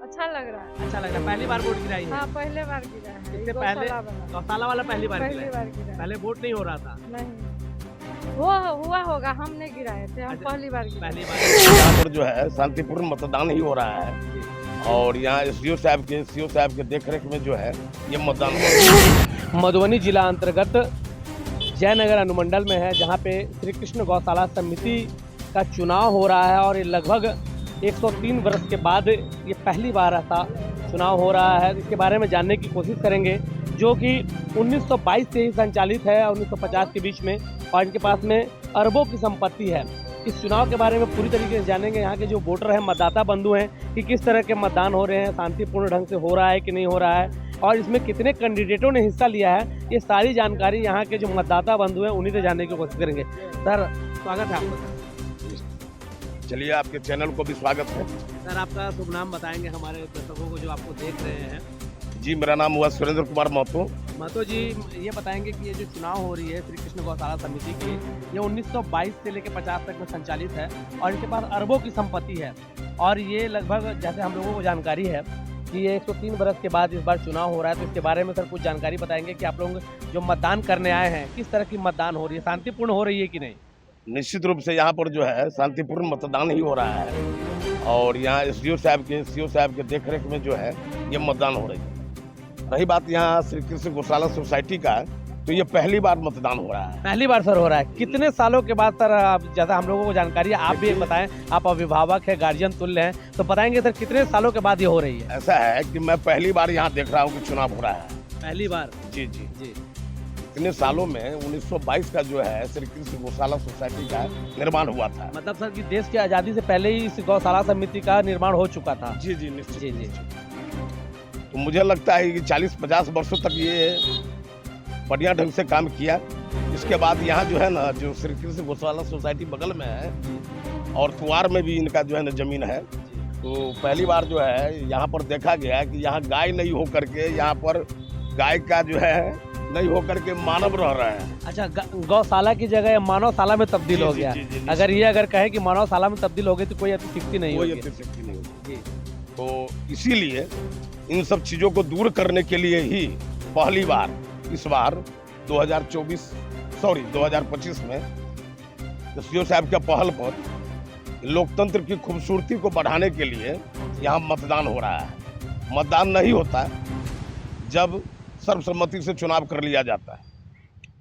अच्छा लग रहा है। अच्छा लग रहा है। पहली बार वोट गिराई है? हाँ, पहले बार गिरा है। इससे पहले गौशाला वाला पहली बार पहली गिरा बार है? गिरा है। पहले वोट नहीं हो रहा था? नहीं, वो हुआ होगा, हम नहीं गिराए थे, हम अच्छा, पहली बार गिराए। पहली बार। यहाँ पर जो है शांतिपूर्ण मतदान ही हो रहा है और यहाँ सीओ साहब के देखरेख में जो है ये मतदान हो रहा है। मधुबनी जिला अंतर्गत जयनगर अनुमंडल में है, जहाँ पे श्री कृष्ण गौशाला समिति का चुनाव हो रहा है और ये लगभग 103 वर्ष के बाद ये पहली बार ऐसा चुनाव हो रहा है। इसके बारे में जानने की कोशिश करेंगे, जो कि 1922 से ही संचालित है, 1950 के बीच में, और इनके पास में अरबों की संपत्ति है। इस चुनाव के बारे में पूरी तरीके से जानेंगे, यहाँ के जो वोटर हैं, मतदाता बंधु हैं, कि किस तरह के मतदान हो रहे हैं, शांतिपूर्ण ढंग से हो रहा है कि नहीं हो रहा है, और इसमें कितने कैंडिडेटों ने हिस्सा लिया है। ये सारी जानकारी यहाँ के जो मतदाता बंधु हैं उन्हीं से जानने की कोशिश करेंगे। सर, स्वागत है आपका। चलिए, आपके चैनल को भी स्वागत है। सर, आपका शुभ नाम बताएंगे हमारे दर्शकों को जो आपको देख रहे हैं। जी, मेरा नाम हुआ सुरेंद्र कुमार महतो। महतो जी, ये बताएंगे कि ये जो चुनाव हो रही है श्री कृष्ण गौशाला समिति की, ये 1922 से लेकर 50 तक में संचालित है और इनके पास अरबों की संपत्ति है, और ये लगभग, जैसे हम लोगों को जानकारी है कि ये 103 बरस के बाद इस बार चुनाव हो रहा है, तो इसके बारे में सर कुछ जानकारी बताएंगे कि आप लोग जो मतदान करने आए हैं, किस तरह की मतदान हो रही है, शांतिपूर्ण हो रही है कि नहीं? निश्चित रूप से यहाँ पर जो है शांतिपूर्ण मतदान ही हो रहा है और यहाँ सीओ साहब के देखरेख में जो है ये मतदान हो रही है। रही बात यहाँ श्री कृष्ण गौशाला सोसाइटी का, तो ये पहली बार मतदान हो रहा है। पहली बार सर हो रहा है। कितने सालों के बाद सर, जैसा हम लोगों को जानकारी है, आप भी बताएं, आप अभिभावक है, गार्जियन तुल्य हैं, तो बताएंगे सर कितने सालों के बाद ये हो रही है? ऐसा है कि मैं पहली बार यहाँ देख रहा हूँ कि चुनाव हो रहा है। पहली बार? जी जी जी। इतने सालों में 1922 का जो है श्री कृष्ण गौशाला सोसाइटी का निर्माण हुआ था। मतलब सर कि देश की आज़ादी से पहले ही इस गौशाला समिति का निर्माण हो चुका था? जी जी, निश्चित जी जी। तो मुझे लगता है कि 40-50 वर्षों तक ये बढ़िया ढंग से काम किया। इसके बाद यहाँ जो है ना, जो श्री कृष्ण गौशाला सोसाइटी बगल में है और कुआर में भी इनका जो है ना जमीन है, तो पहली बार जो है यहाँ पर देखा गया कि यहाँ गाय नहीं हो करके, यहाँ पर गाय का जो है नहीं हो करके मानव रह रहे हैं। अच्छा, गौशाला की जगह मानवशाला में तब्दील हो गया। अगर कहे कि मानवशाला में तब्दील हो गई तो कोई अतिशक्ति नहीं होगी। जी। तो इसीलिए इन सब चीजों को दूर करने के लिए ही पहली बार इस बार 2025 में सीओ साहब के पहल पर लोकतंत्र की खूबसूरती को बढ़ाने के लिए यहाँ मतदान हो रहा है। मतदान नहीं होता जब सर्वसम्मति से चुनाव कर लिया जाता है,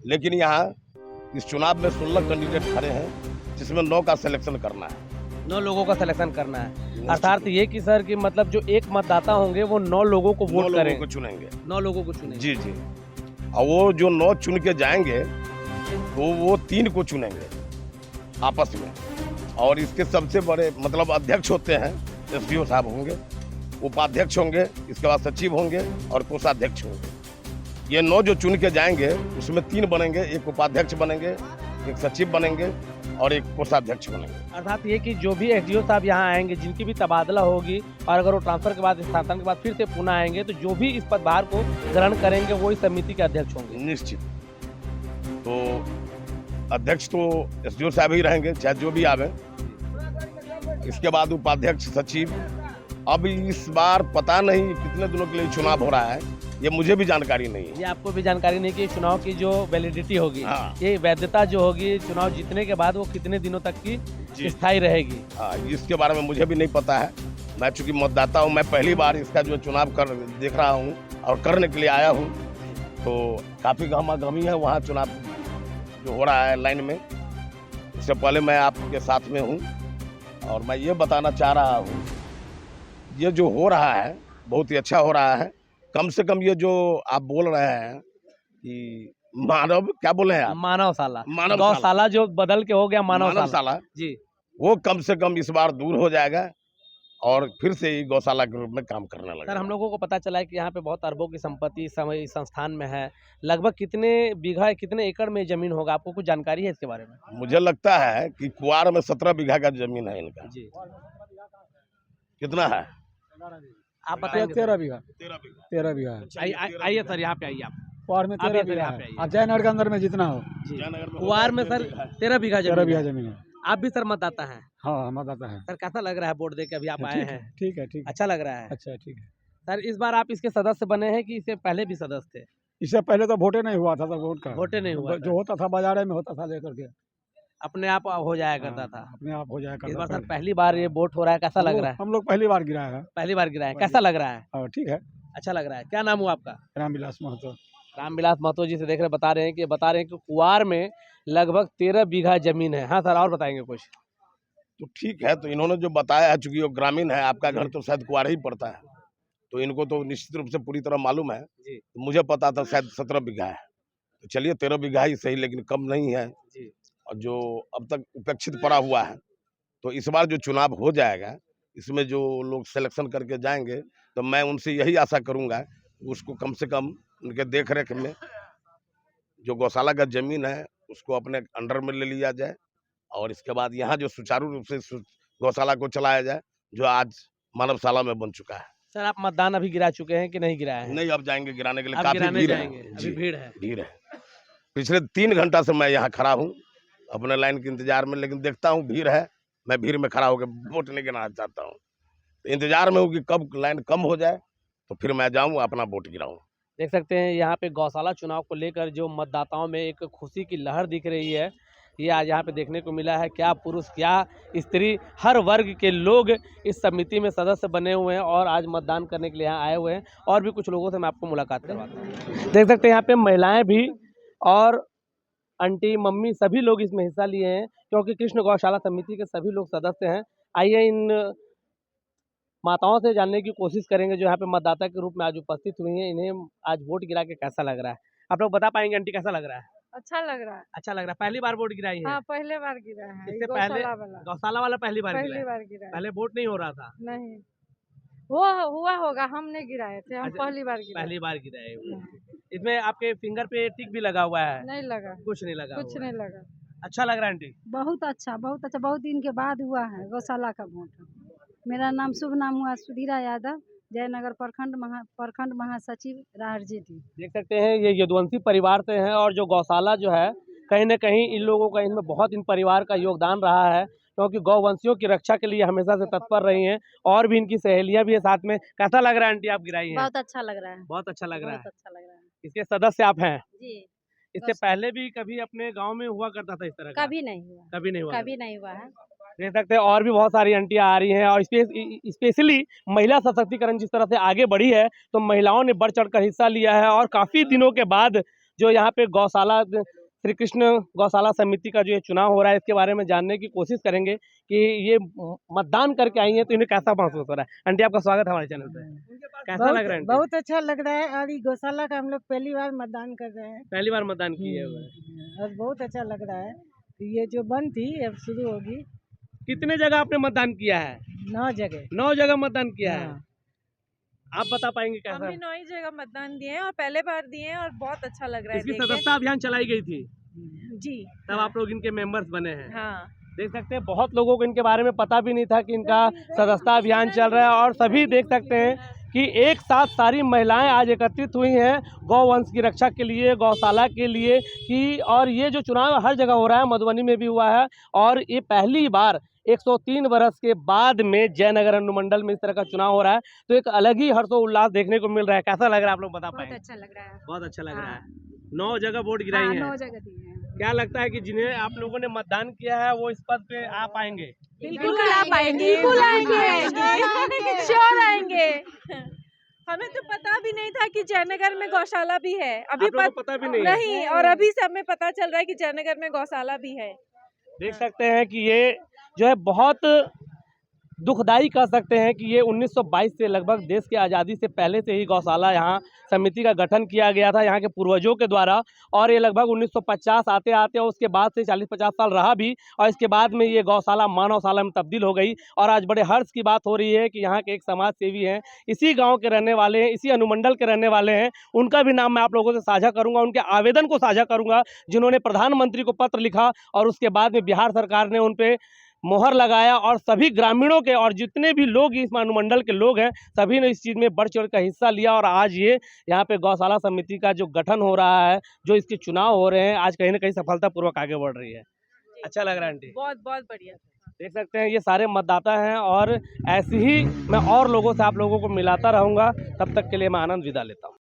लेकिन यहाँ इस चुनाव में 16 कैंडिडेट खड़े हैं, जिसमें 9 का सिलेक्शन करना है। 9 लोगों का सिलेक्शन करना है। अर्थात ये कि सर कि मतलब जो एक मतदाता होंगे वो 9 लोगों को वोट करेंगे, 9 लोगों को चुनेंगे। 9 लोगों को चुनेंगे। जी जी। और वो जो 9 चुन के जाएंगे तो वो 3 को चुनेंगे आपस में, और इसके सबसे बड़े मतलब अध्यक्ष होते हैं, एसडीओ साहब होंगे, उपाध्यक्ष होंगे, इसके बाद सचिव होंगे और कोषाध्यक्ष होंगे। ये 9 जो चुन के जाएंगे उसमें 3 बनेंगे, एक उपाध्यक्ष बनेंगे, एक सचिव बनेंगे और एक कोषाध्यक्ष बनेंगे। अर्थात ये कि जो भी एसडीओ साहब यहाँ आएंगे, जिनकी भी तबादला होगी, और अगर वो ट्रांसफर के बाद, स्थानांतरण के बाद फिर से पुनः आएंगे, तो जो भी इस पदभार को ग्रहण करेंगे वो इस समिति के अध्यक्ष होंगे। निश्चित। तो अध्यक्ष तो एसडीओ साहब ही रहेंगे, चाहे जो भी आवे। इसके बाद उपाध्यक्ष, सचिव। अब इस बार पता नहीं कितने दिनों के लिए चुनाव हो रहा है, ये मुझे भी जानकारी नहीं है। ये आपको भी जानकारी नहीं कि चुनाव की जो वैलिडिटी होगी, हाँ। ये वैधता जो होगी चुनाव जीतने के बाद, वो कितने दिनों तक की स्थायी रहेगी? हाँ, इसके बारे में मुझे भी नहीं पता है। मैं चूंकि मतदाता हूँ, मैं पहली बार इसका जो चुनाव देख रहा हूँ और करने के लिए आया हूँ, तो काफ़ी गहमा-गहमी है वहाँ चुनाव जो हो रहा है लाइन में। इससे पहले मैं आपके साथ में हूँ और मैं ये बताना चाह रहा हूँ, ये जो हो रहा है बहुत ही अच्छा हो रहा है। कम से कम ये जो आप बोल रहे हैं कि मानव, क्या बोले हैं आप? मानवशाला। गौशाला जो बदल के हो गया मानवशाला जी, वो कम से कम इस बार दूर हो जाएगा और फिर से ही गौशाला के रूप में काम करने लगा। सर, हम लोगों को पता चला है कि यहाँ पे बहुत अरबों की संपत्ति इस संस्थान में है। लगभग कितने बीघा, कितने एकड़ में जमीन होगा, आपको कुछ जानकारी है इसके बारे में? मुझे लगता है कि कुआर में 17 बीघा का जमीन है इनका। जी। कितना है? आप बताइए। 13 बीघा। 13 बीघा। आइए सर, यहाँ पे आइए आप। कुआर में 13 बीघा है। जयनगर के अंदर में जितना हो। कुआर में सर 13 बीघा 13 बीघा जमीन है। आप भी सर मतदाता हैं? हाँ, मतदाता है। सर कैसा लग रहा है वोट दे के अभी आप आए हैं? ठीक है, ठीक है। अच्छा लग रहा है? अच्छा, ठीक है। सर इस बार आप इसके सदस्य बने हैं कि इससे पहले भी सदस्य थे? इससे पहले तो वोटे नहीं हुआ था, तो वोट का वोटे नहीं हुआ जो था। होता था बाजारे में होता था लेकर के। अपने आप हो जाया करता हाँ, था। अपने आप हो जाया इस करता बार सर था। पहली बार ये वोट हो रहा है, कैसा लग रहा है? हम लोग पहली बार गिराया है। पहली बार गिराए, कैसा लग रहा है? और ठीक है। अच्छा लग रहा है। क्या नाम हुआ आपका? रामविलास महतो। रामविलास महतो जी से देख रहे बता रहे हैं कि कुवार में लगभग 13 बीघा जमीन है। हाँ सर, और बताएंगे कुछ? तो ठीक है, तो इन्होंने जो बताया है, चूंकि वो ग्रामीण है, आपका घर तो शायद कुआर ही पड़ता है, तो इनको तो निश्चित रूप से पूरी तरह मालूम है। जी। तो मुझे पता था शायद 17 बीघा है, तो चलिए 13 बीघा ही सही, लेकिन कम नहीं है। जी। और जो अब तक उपेक्षित पड़ा हुआ है, तो इस बार जो चुनाव हो जाएगा, इसमें जो लोग सिलेक्शन करके जाएंगे, तो मैं उनसे यही आशा करूंगा, उसको कम से कम उनके देख रेख में जो गौशाला का जमीन है उसको अपने अंडर में ले लिया जाए, और इसके बाद यहाँ जो सुचारू रूप से गौशाला को चलाया जाए, जो आज मानवशाला में बन चुका है। सर आप मतदान अभी गिरा चुके हैं कि नहीं गिराए हैं? नहीं, अब जाएंगे गिराने के लिए, अब काफी गिराने भीड़ जाएंगे, है। अभी जी, भीड़ है। भीड़ है। पिछले 3 घंटा से मैं यहाँ खड़ा हूँ अपने लाइन के इंतजार में, लेकिन देखता हूँ भीड़ है, मैं भीड़ में खड़ा होकर वोट नहीं गिराना चाहता हूँ। तो इंतजार में हूँ कि कब लाइन कम हो जाए तो फिर मैं जाऊँ अपना वोट गिराऊँ। देख सकते हैं यहाँ पे गौशाला चुनाव को लेकर जो मतदाताओं में एक खुशी की लहर दिख रही है, ये आज यहाँ पे देखने को मिला है। क्या पुरुष क्या स्त्री, हर वर्ग के लोग इस समिति में सदस्य बने हुए हैं और आज मतदान करने के लिए यहाँ आए हुए हैं। और भी कुछ लोगों से मैं आपको मुलाकात करवाता हूँ। देख सकते हैं यहाँ पे महिलाएं भी और आंटी मम्मी सभी लोग इसमें हिस्सा लिए हैं, क्योंकि कृष्ण गौशाला समिति के सभी लोग सदस्य हैं। आइए इन माताओं से जानने की कोशिश करेंगे जो यहाँ पे मतदाता के रूप में आज उपस्थित हुई हैं, इन्हें आज वोट गिरा के कैसा लग रहा है। आप लोग बता पाएंगे आंटी कैसा लग रहा है? अच्छा लग रहा है। अच्छा लग रहा है। पहली बार वोट गिराई है? हाँ, पहले बार गिरा है। इससे ये पहले गौशाला वाला गौशाला वाला पहली बार गिरा पहली है? बार गिरा है। पहले वोट नहीं हो रहा था? नहीं, वो हुआ होगा, हम नहीं गिराए थे, हम अच्छा, पहली बार गिराए। पहली बार गिराए हो। इसमें आपके फिंगर पे टिक भी लगा हुआ है? नहीं लगा, कुछ नहीं लगा कुछ हुआ है। नहीं लगा। अच्छा लग रहा है आंटी? बहुत अच्छा, बहुत अच्छा। बहुत दिन के बाद हुआ है गौशाला का वोट। मेरा नाम शुभ नाम हुआ सुधीरा यादव, जयनगर प्रखंड महासचिव राहरजेडी। देख सकते हैं ये यदुवंशी परिवार से हैं, और जो गौशाला जो है कहीं न कहीं इन लोगों का, इनमें बहुत इन परिवार का योगदान रहा है, क्योंकि गौवंशियों की रक्षा के लिए हमेशा से तत्पर रही हैं। और भी इनकी सहेलियां भी है साथ में। कैसा लग रहा है आंटी आप गिराई हैं? बहुत अच्छा लग रहा है। बहुत अच्छा लग रहा है। बहुत अच्छा लग रहा है इसके सदस्य आप हैं? जी। इससे पहले भी कभी अपने गांव में हुआ करता था इस तरह का? कभी नहीं हुआ, कभी नहीं हुआ? कभी नहीं हुआ है। देख सकते हैं और भी बहुत सारी आंटियां आ रही हैं, और स्पेशली महिला सशक्तिकरण जिस तरह से आगे बढ़ी है, तो महिलाओं ने बढ़ चढ़कर हिस्सा लिया है। और काफ़ी दिनों के बाद जो यहाँ पे गौशाला श्री कृष्ण गौशाला समिति का जो ये चुनाव हो रहा है, इसके बारे में जानने की कोशिश करेंगे कि ये मतदान करके आई हैं तो इन्हें कैसा महसूस हो रहा है। आंटी आपका स्वागत है हमारे चैनल पे। कैसा लग रहा है? बहुत अच्छा लग रहा है, और ये गौशाला का हम लोग पहली बार मतदान कर रहे हैं। पहली बार मतदान किए हुए हैं और बहुत अच्छा लग रहा है। ये जो बंद थी अब शुरू होगी। कितने जगह आपने मतदान किया है? 9 जगह। 9 जगह मतदान किया है। हाँ। आप बता पाएंगे हम कैसा? भी 9 ही जगह मतदान दिए हैं और पहले बार दिए हैं और बहुत अच्छा लग रहा है इसकी देख के। सदस्यता अभियान चलाई गई थी, जी तब आप लोग इनके मेंबर्स बने हैं। हाँ, देख सकते हैं बहुत लोगों को इनके बारे में पता भी नहीं था कि इनका सदस्यता अभियान चल रहा है। और सभी देख सकते हैं कि एक साथ सारी महिलाएं आज एकत्रित हुई हैं गौवंश की रक्षा के लिए, गौशाला के लिए कि, और ये जो चुनाव हर जगह हो रहा है, मधुबनी में भी हुआ है, और ये पहली बार 103 वर्ष के बाद में जयनगर अनुमंडल में इस तरह का चुनाव हो रहा है, तो एक अलग ही हर्षोल्लास देखने को मिल रहा है। कैसा लग रहा है आप लोग बता पाएंगे? अच्छा लग रहा है। बहुत अच्छा लग रहा है। 9 जगह वोट गिराई है। 9 जगह दिए हैं। क्या लगता है कि जिन्हें आप लोगों ने मतदान किया है वो इस पद पे आ पाएंगे? बिल्कुल आ पाएंगे, बिल्कुल आएंगे, श्योर आएंगे। हमें तो पता भी नहीं था कि जयनगर में गौशाला भी है। अभी आप लोगों को पता भी नहीं है? नहीं, और अभी से हमें पता चल रहा है कि जयनगर में गौशाला भी है। देख सकते हैं कि ये जो है बहुत दुखदाई कह सकते हैं कि ये 1922 से लगभग देश की आज़ादी से पहले से ही गौशाला यहाँ समिति का गठन किया गया था यहाँ के पूर्वजों के द्वारा, और ये लगभग 1950 आते आते और उसके बाद से 40-50 साल रहा भी, और इसके बाद में ये गौशाला मानवशाला में तब्दील हो गई। और आज बड़े हर्ष की बात हो रही है कि यहाँ के एक समाज सेवी हैं, इसी गाँव के रहने वाले हैं, इसी अनुमंडल के रहने वाले हैं, उनका भी नाम मैं आप लोगों से साझा करूँगा, उनके आवेदन को साझा करूँगा जिन्होंने प्रधानमंत्री को पत्र लिखा और उसके बाद में बिहार सरकार ने उन पर मोहर लगाया, और सभी ग्रामीणों के और जितने भी लोग इस अनुमंडल के लोग हैं सभी ने इस चीज़ में बढ़ चढ़ कर हिस्सा लिया। और आज ये यहाँ पे गौशाला समिति का जो गठन हो रहा है, जो इसके चुनाव हो रहे हैं, आज कहीं ना कहीं सफलतापूर्वक आगे बढ़ रही है। अच्छा लग रहा है आंटी? बहुत बहुत बढ़िया। देख सकते हैं ये सारे मतदाता हैं और ऐसे ही मैं और लोगों से आप लोगों को मिलाता रहूंगा। तब तक के लिए मैं आनंद विदा लेता हूँ।